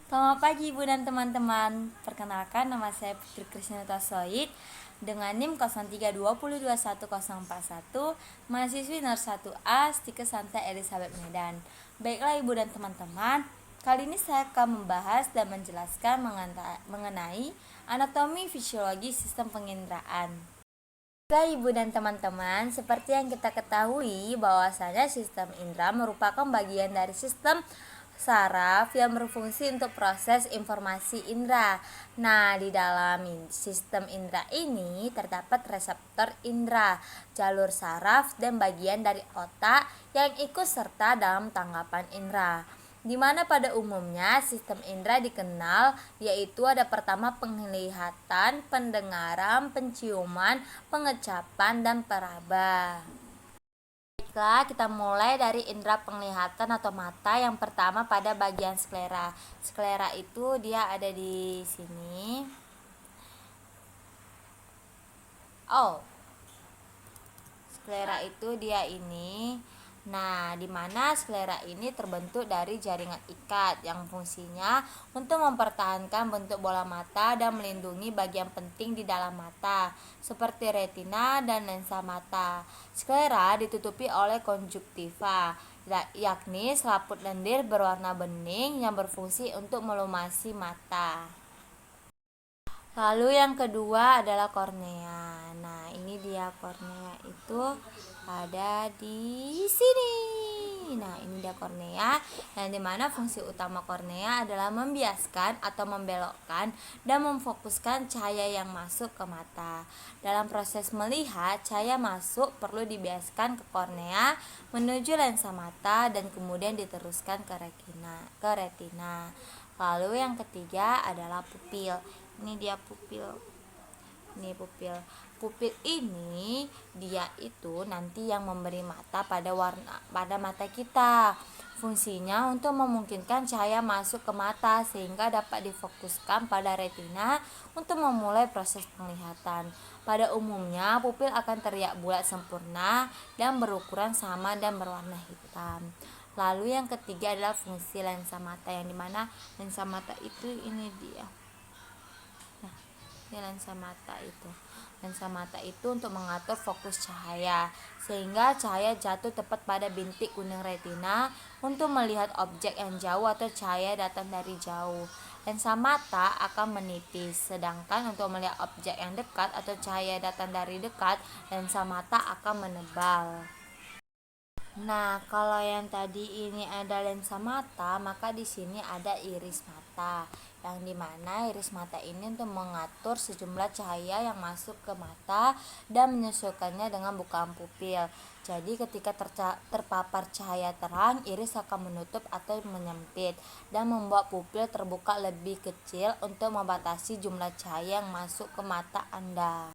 Selamat pagi Ibu dan teman-teman. Perkenalkan, nama saya Putri Krisnata Soid dengan NIM 0320210141, mahasiswi nomor 1A Stikes Santa Elizabeth Medan. Baiklah Ibu dan teman-teman, kali ini saya akan membahas dan menjelaskan mengenai anatomi fisiologi sistem penginderaan. Baiklah Ibu dan teman-teman, seperti yang kita ketahui bahwasanya sistem indera merupakan bagian dari sistem saraf yang berfungsi untuk proses informasi indera. Nah, di dalam sistem indera ini terdapat reseptor indera, jalur saraf, dan bagian dari otak yang ikut serta dalam tanggapan indera. Di mana pada umumnya sistem indera dikenal yaitu ada pertama penglihatan, pendengaran, penciuman, pengecapan, dan peraba. Baiklah, kita mulai dari indera penglihatan atau mata. Yang pertama pada bagian sklera. Sklera itu dia ada di sini. Sklera itu dia ini. Nah, di mana sklera ini terbentuk dari jaringan ikat yang fungsinya untuk mempertahankan bentuk bola mata dan melindungi bagian penting di dalam mata, seperti retina dan lensa mata. Sklera ditutupi oleh konjuktiva, yakni selaput lendir berwarna bening yang berfungsi untuk melumasi mata. Lalu yang kedua adalah kornea. Nah, ini dia kornea itu ada di sini. Nah, ini dia kornea, yang dimana fungsi utama kornea adalah membiaskan atau membelokkan dan memfokuskan cahaya yang masuk ke mata. Dalam proses melihat, cahaya masuk perlu dibiaskan ke kornea menuju lensa mata dan kemudian diteruskan ke retina. Lalu yang ketiga adalah pupil. Ini dia pupil. Ini pupil. Pupil ini dia itu nanti yang memberi mata pada mata kita. Fungsinya untuk memungkinkan cahaya masuk ke mata sehingga dapat difokuskan pada retina untuk memulai proses penglihatan. Pada umumnya pupil akan terlihat bulat sempurna dan berukuran sama dan berwarna hitam. Lalu yang ketiga adalah fungsi lensa mata, yang dimana lensa mata itu ini dia. Ini lensa mata itu. Lensa mata itu untuk mengatur fokus cahaya sehingga cahaya jatuh tepat pada bintik kuning retina untuk melihat objek yang jauh atau cahaya datang dari jauh. Lensa mata akan menipis, sedangkan untuk melihat objek yang dekat atau cahaya datang dari dekat, lensa mata akan menebal. Nah, kalau yang tadi ini ada lensa mata, maka di sini ada iris mata. Yang dimana iris mata ini untuk mengatur sejumlah cahaya yang masuk ke mata dan menyesuaikannya dengan bukaan pupil. Jadi ketika terpapar cahaya terang, iris akan menutup atau menyempit dan membuat pupil terbuka lebih kecil untuk membatasi jumlah cahaya yang masuk ke mata Anda.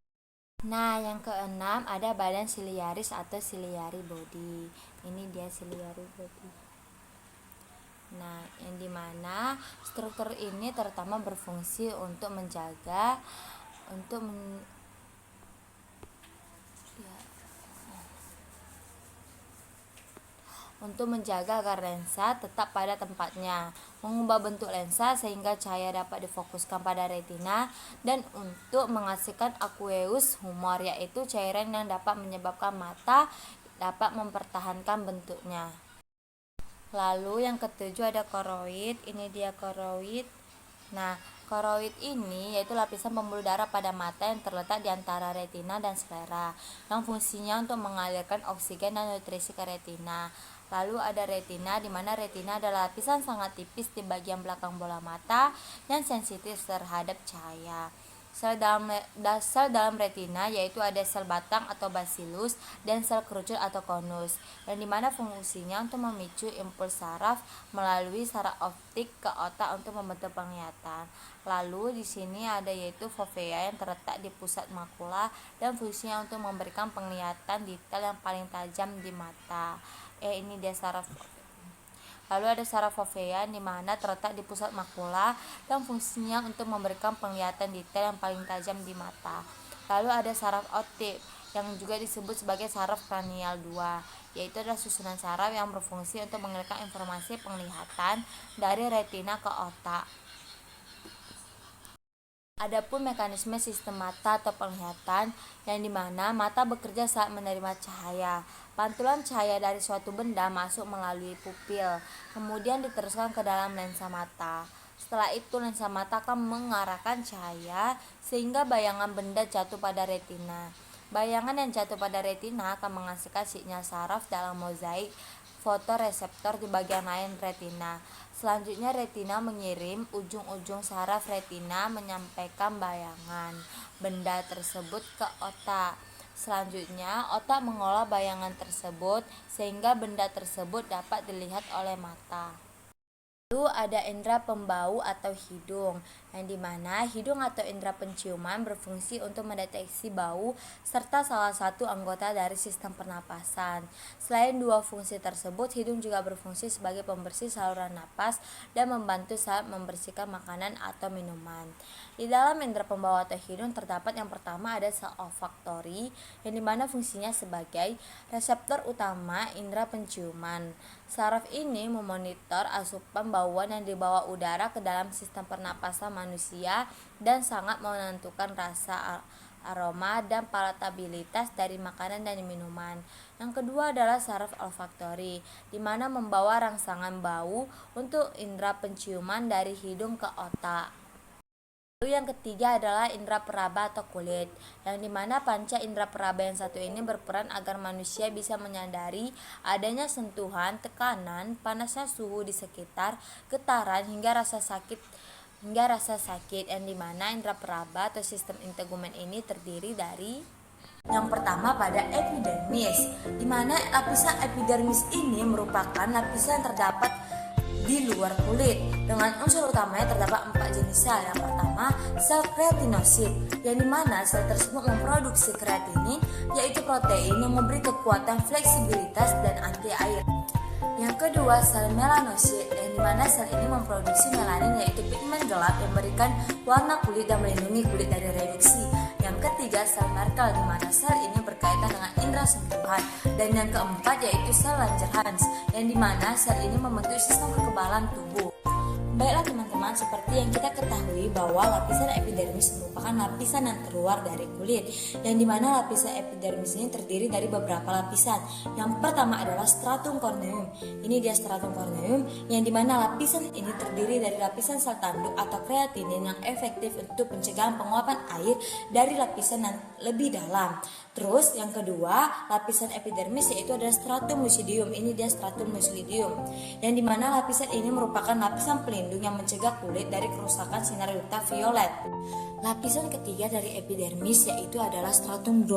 Nah, yang keenam ada badan siliaris atau ciliary body. Ini dia ciliary body. Nah, yang dimana struktur ini terutama berfungsi untuk menjaga agar lensa tetap pada tempatnya, mengubah bentuk lensa sehingga cahaya dapat difokuskan pada retina, dan untuk menghasilkan aqueous humor, yaitu cairan yang dapat menyebabkan mata dapat mempertahankan bentuknya. Lalu yang ketujuh ada koroid. Ini dia koroid. Nah, koroid ini yaitu lapisan pembuluh darah pada mata yang terletak di antara retina dan sklera, yang fungsinya untuk mengalirkan oksigen dan nutrisi ke retina. Lalu ada retina, di mana retina adalah lapisan sangat tipis di bagian belakang bola mata yang sensitif terhadap cahaya. Sel dalam retina yaitu ada sel batang atau basilis dan sel kerucut atau konus, yang dimana fungsinya untuk memicu impuls saraf melalui saraf optik ke otak untuk membentuk penglihatan. Lalu di sini ada yaitu fovea yang terletak di pusat makula dan fungsinya untuk memberikan penglihatan detail yang paling tajam di mata. Ini dia saraf. Lalu ada saraf fovea di mana terletak di pusat makula dan fungsinya untuk memberikan penglihatan detail yang paling tajam di mata. Lalu ada saraf optik yang juga disebut sebagai saraf kranial 2, yaitu adalah susunan saraf yang berfungsi untuk mengirimkan informasi penglihatan dari retina ke otak. Adapun mekanisme sistem mata atau penglihatan, yang dimana mata bekerja saat menerima cahaya. Pantulan cahaya dari suatu benda masuk melalui pupil, kemudian diteruskan ke dalam lensa mata. Setelah itu lensa mata akan mengarahkan cahaya sehingga bayangan benda jatuh pada retina. Bayangan yang jatuh pada retina akan menghasilkan sinyal saraf dalam mozaik fotoreseptor di bagian lain retina. Selanjutnya retina mengirim ujung-ujung saraf retina menyampaikan bayangan benda tersebut ke otak. Selanjutnya otak mengolah bayangan tersebut sehingga benda tersebut dapat dilihat oleh mata. Lalu ada indera pembau atau hidung, yang dimana hidung atau indera penciuman berfungsi untuk mendeteksi bau serta salah satu anggota dari sistem pernapasan. Selain dua fungsi tersebut, hidung juga berfungsi sebagai pembersih saluran napas dan membantu saat membersihkan makanan atau minuman. Di dalam indera pembau atau hidung terdapat yang pertama ada sel olfaktori, yang dimana fungsinya sebagai reseptor utama indera penciuman. Saraf ini memonitor asupan bauan yang dibawa udara ke dalam sistem pernapasan manusia dan sangat menentukan rasa, aroma, dan palatabilitas dari makanan dan minuman. Yang kedua adalah saraf olfaktori, di mana membawa rangsangan bau untuk indera penciuman dari hidung ke otak. Lalu yang ketiga adalah indera peraba atau kulit, yang dimana panca indera peraba yang satu ini berperan agar manusia bisa menyadari adanya sentuhan, tekanan, panasnya suhu di sekitar, getaran hingga rasa sakit, yang dimana indera peraba atau sistem integumen ini terdiri dari yang pertama pada epidermis, di mana lapisan epidermis ini merupakan lapisan yang terdapat di luar kulit. Dengan unsur utamanya terdapat 4 jenis sel. Yang pertama, sel keratinosit, yang dimana sel tersebut memproduksi kreatinin, yaitu protein yang memberi kekuatan, fleksibilitas, dan anti air. Yang kedua, sel melanosit, yang dimana sel ini memproduksi melanin, yaitu pigmen gelap yang memberikan warna kulit dan melindungi kulit dari reduksi. Yang ketiga, sel Merkel, di mana sel ini berkaitan dengan indera sentuhan. Dan yang keempat yaitu sel Langerhans, yang dimana sel ini membentuk sistem kekebalan tubuh. Baiklah teman-teman, seperti yang kita ketahui bahwa lapisan epidermis merupakan lapisan yang terluar dari kulit, yang dimana lapisan epidermis ini terdiri dari beberapa lapisan. Yang pertama adalah stratum corneum. Ini dia stratum corneum, yang dimana lapisan ini terdiri dari lapisan sel tanduk atau kreatinin yang efektif untuk pencegahan penguapan air dari lapisan yang lebih dalam. Terus yang kedua, lapisan epidermis yaitu adalah stratum lucidium. Ini dia stratum lucidium, yang dimana lapisan ini merupakan lapisan pelindung yang mencegah kulit dari kerusakan sinar ultraviolet. Lapisan ketiga dari epidermis yaitu adalah stratum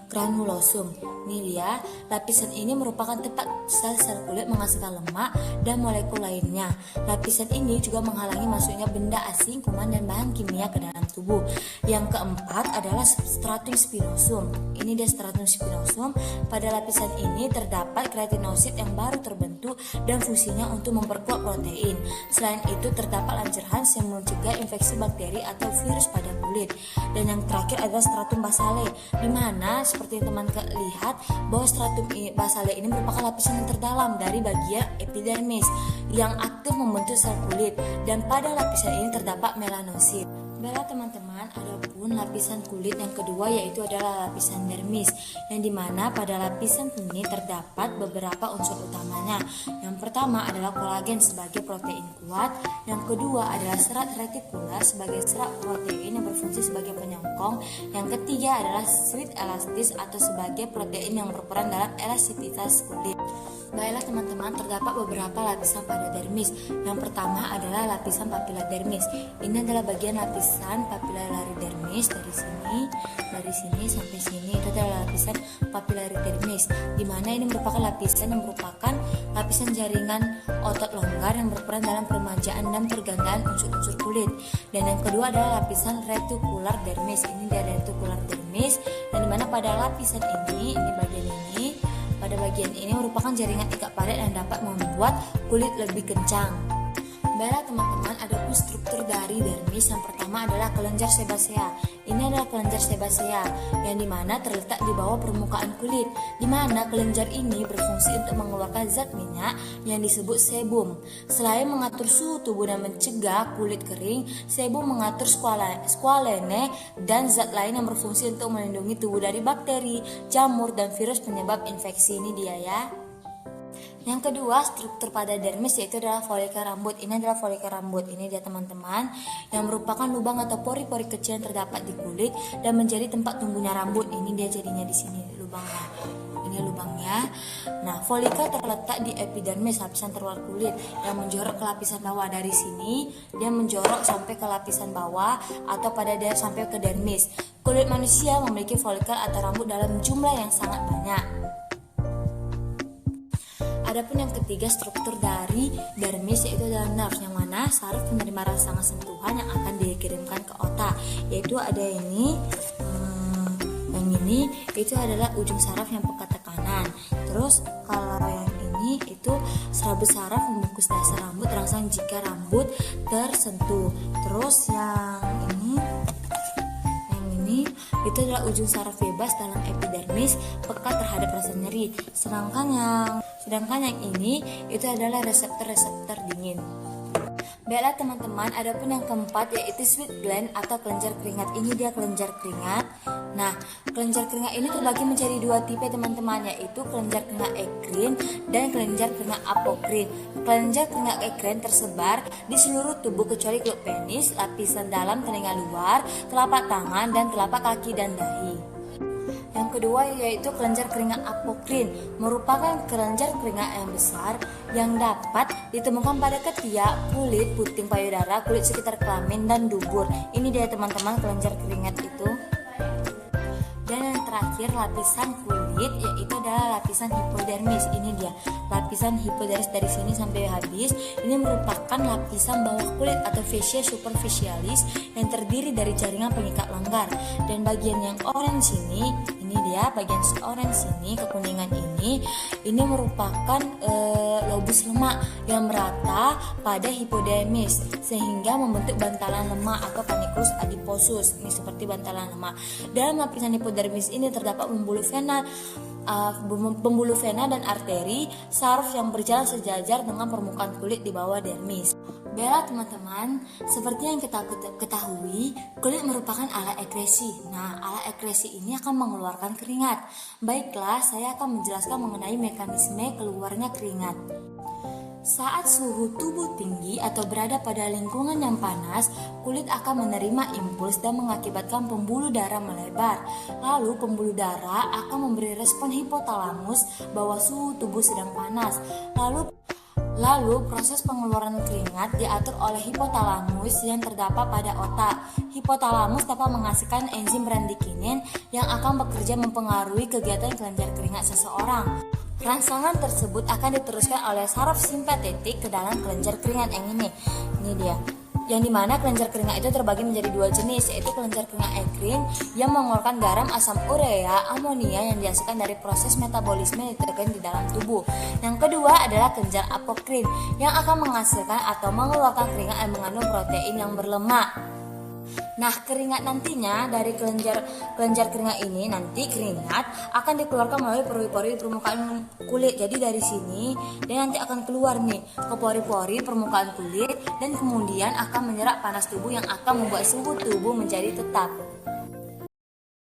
granulosum. Ini dia, lapisan ini merupakan tempat sel-sel kulit menghasilkan lemak dan molekul lainnya. Lapisan ini juga menghalangi masuknya benda asing, kuman, dan bahan kimia ke dalam tubuh. Yang keempat adalah stratum spinosum. Ini dia stratum spinosum. Pada lapisan ini terdapat keratinosit yang baru terbentuk dan fungsinya untuk memperkuat protein. Selain itu terdapat Langerhans yang mencegah infeksi bakteri atau virus pada kulit. Dan yang terakhir adalah stratum basale, di mana seperti teman lihat bahwa stratum basale ini merupakan lapisan yang terdalam dari bagian epidermis yang aktif membentuk sel kulit, dan pada lapisan ini terdapat melanosit. Baiklah teman-teman, adapun lapisan kulit yang kedua yaitu adalah lapisan dermis, yang dimana pada lapisan ini terdapat beberapa unsur utamanya. Yang pertama adalah kolagen sebagai protein kuat, yang kedua adalah serat retikular sebagai serat protein yang berfungsi sebagai penyongkong, yang ketiga adalah sweet elastis atau sebagai protein yang berperan dalam elastisitas kulit. Baiklah teman-teman, terdapat beberapa lapisan pada dermis. Yang pertama adalah lapisan papila dermis. Ini adalah bagian lapisan papillary dermis dari sini sampai sini. Itu adalah lapisan papillary dermis, di mana ini merupakan lapisan jaringan otot longgar yang berperan dalam peremajaan dan pergandaan unsur-unsur kulit. Dan yang kedua adalah lapisan reticular dermis. Ini dari reticular dermis, dan dimana pada lapisan ini pada bagian ini merupakan jaringan ikat padat yang dapat membuat kulit lebih kencang. Baiklah teman-teman, adapun struktur dari dermis jenis. Yang pertama adalah kelenjar sebasea. Ini adalah kelenjar sebasea yang dimana terletak di bawah permukaan kulit, dimana kelenjar ini berfungsi untuk mengeluarkan zat minyak yang disebut sebum. Selain mengatur suhu tubuh dan mencegah kulit kering, sebum mengatur squalene dan zat lain yang berfungsi untuk melindungi tubuh dari bakteri, jamur, dan virus penyebab infeksi. Ini dia ya. Yang kedua, struktur pada dermis yaitu adalah folikel rambut. Ini adalah folikel rambut. Ini dia teman-teman, yang merupakan lubang atau pori-pori kecil yang terdapat di kulit dan menjadi tempat tumbuhnya rambut. Ini dia jadinya di sini lubangnya. Ini lubangnya. Nah, folikel terletak di epidermis, lapisan terluar kulit, yang menjorok ke lapisan bawah. Dari sini dia menjorok sampai ke lapisan bawah atau pada dia sampai ke dermis. Kulit manusia memiliki folikel atau rambut dalam jumlah yang sangat banyak. Adapun yang ketiga, struktur dari dermis yaitu adalah nerve, yang mana saraf penerima rangsangan sentuhan yang akan dikirimkan ke otak, yaitu ada ini, yang ini itu adalah ujung saraf yang pekat tekanan. Terus kalau yang ini itu serabut saraf membungkus dasar rambut rangsang jika rambut tersentuh. Terus yang ini itu adalah ujung saraf bebas dalam epidermis, pekat terhadap rasa nyeri. Sedangkan yang ini itu adalah reseptor-reseptor dingin. Baiklah teman-teman, adapun yang keempat yaitu sweat gland atau kelenjar keringat. Ini dia kelenjar keringat. Nah, kelenjar keringat ini terbagi menjadi dua tipe teman-teman, yaitu kelenjar keringat ekrin dan kelenjar keringat apokrin. Kelenjar keringat ekrin tersebar di seluruh tubuh kecuali kulit penis, lapisan dalam telinga luar, telapak tangan, dan telapak kaki dan dahi. Yang kedua yaitu kelenjar keringat apokrin, merupakan kelenjar keringat yang besar yang dapat ditemukan pada ketiak, kulit, puting payudara, kulit sekitar kelamin, dan dubur. Ini dia teman-teman kelenjar keringat itu. Dan yang terakhir lapisan kulit yaitu adalah lapisan hipodermis. Ini dia lapisan hipodermis dari sini sampai habis. Ini merupakan lapisan bawah kulit atau fascia superficialis yang terdiri dari jaringan pengikat longgar. Dan bagian yang orange ini dia bagian orange ini, kekuningan ini merupakan lobus lemak yang merata pada hipodermis sehingga membentuk bantalan lemak atau panicles adiposus. Ini seperti bantalan lemak. Dalam lapisan hipodermis ini terdapat pembuluh vena dan arteri saraf yang berjalan sejajar dengan permukaan kulit di bawah dermis. Baiklah teman-teman, seperti yang kita ketahui, kulit merupakan alat ekresi. Nah, alat ekresi ini akan mengeluarkan keringat. Baiklah, saya akan menjelaskan mengenai mekanisme keluarnya keringat. Saat suhu tubuh tinggi atau berada pada lingkungan yang panas, kulit akan menerima impuls dan mengakibatkan pembuluh darah melebar. Lalu pembuluh darah akan memberi respon hipotalamus bahwa suhu tubuh sedang panas. Lalu proses pengeluaran keringat diatur oleh hipotalamus yang terdapat pada otak. Hipotalamus dapat menghasilkan enzim bradikinin yang akan bekerja mempengaruhi kegiatan kelenjar keringat seseorang. Rangsangan tersebut akan diteruskan oleh saraf simpatetik ke dalam kelenjar keringat yang ini. Ini dia. Yang dimana kelenjar keringat itu terbagi menjadi dua jenis, yaitu kelenjar keringat ekrin yang mengeluarkan garam, asam urea, amonia yang dihasilkan dari proses metabolisme nitrogen di dalam tubuh. Yang kedua adalah kelenjar apokrin yang akan menghasilkan atau mengeluarkan keringat yang mengandung protein yang berlemak. Nah, keringat nantinya dari kelenjar keringat ini, nanti keringat akan dikeluarkan melalui pori-pori permukaan kulit. Jadi dari sini dia nanti akan keluar nih ke pori-pori permukaan kulit dan kemudian akan menyerap panas tubuh yang akan membuat suhu tubuh menjadi tetap.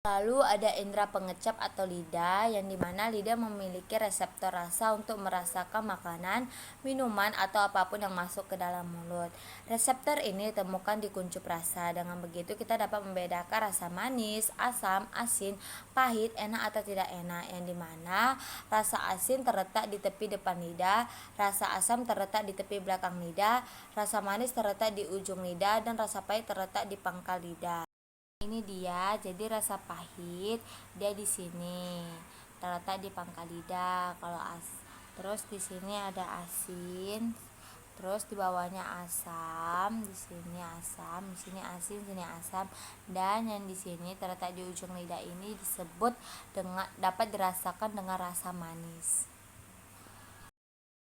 Lalu ada indera pengecap atau lidah, yang dimana lidah memiliki reseptor rasa untuk merasakan makanan, minuman, atau apapun yang masuk ke dalam mulut. Reseptor ini ditemukan di kuncup rasa. Dengan begitu kita dapat membedakan rasa manis, asam, asin, pahit, enak atau tidak enak, yang dimana rasa asin terletak di tepi depan lidah, rasa asam terletak di tepi belakang lidah, rasa manis terletak di ujung lidah, dan rasa pahit terletak di pangkal lidah. Ini dia, jadi rasa pahit dia di sini terletak di pangkal lidah. Terus di sini ada asin, terus di bawahnya asam, di sini asam, di sini asin, sini asam, dan yang di sini terletak di ujung lidah ini disebut dapat dirasakan dengan rasa manis.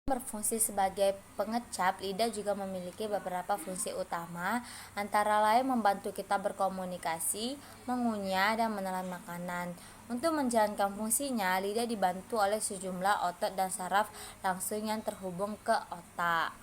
Berfungsi sebagai pengecap, lidah juga memiliki beberapa fungsi utama, antara lain membantu kita berkomunikasi, mengunyah, dan menelan makanan. Untuk menjalankan fungsinya, lidah dibantu oleh sejumlah otot dan saraf langsung yang terhubung ke otak.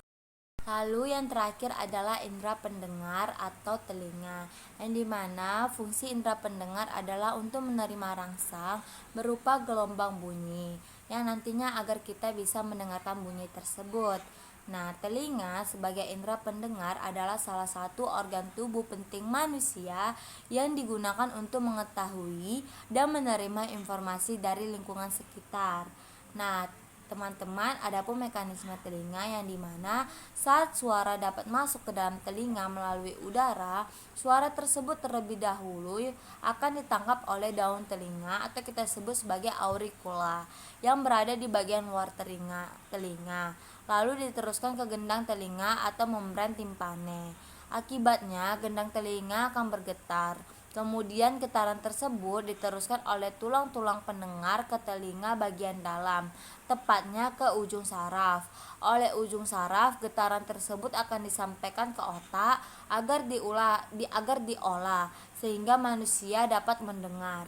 Lalu yang terakhir adalah indera pendengar atau telinga, yang dimana fungsi indera pendengar adalah untuk menerima rangsang berupa gelombang bunyi, yang nantinya agar kita bisa mendengarkan bunyi tersebut. Nah, telinga sebagai indera pendengar adalah salah satu organ tubuh penting manusia yang digunakan untuk mengetahui dan menerima informasi dari lingkungan sekitar. Nah, teman-teman, adapun mekanisme telinga yang dimana saat suara dapat masuk ke dalam telinga melalui udara, suara tersebut terlebih dahulu akan ditangkap oleh daun telinga atau kita sebut sebagai auricula yang berada di bagian luar telinga, lalu diteruskan ke gendang telinga atau membran timpane. Akibatnya, gendang telinga akan bergetar. Kemudian getaran tersebut diteruskan oleh tulang-tulang pendengar ke telinga bagian dalam, tepatnya ke ujung saraf. Oleh ujung saraf, getaran tersebut akan disampaikan ke otak agar diolah sehingga manusia dapat mendengar.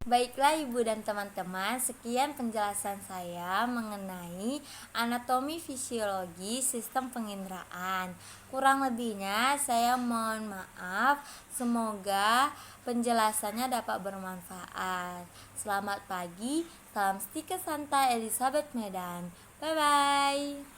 Baiklah Ibu dan teman-teman, sekian penjelasan saya mengenai anatomi fisiologi sistem penginderaan. Kurang lebihnya saya mohon maaf. Semoga penjelasannya dapat bermanfaat. Selamat pagi, salam stika santai Elizabeth Medan. Bye bye.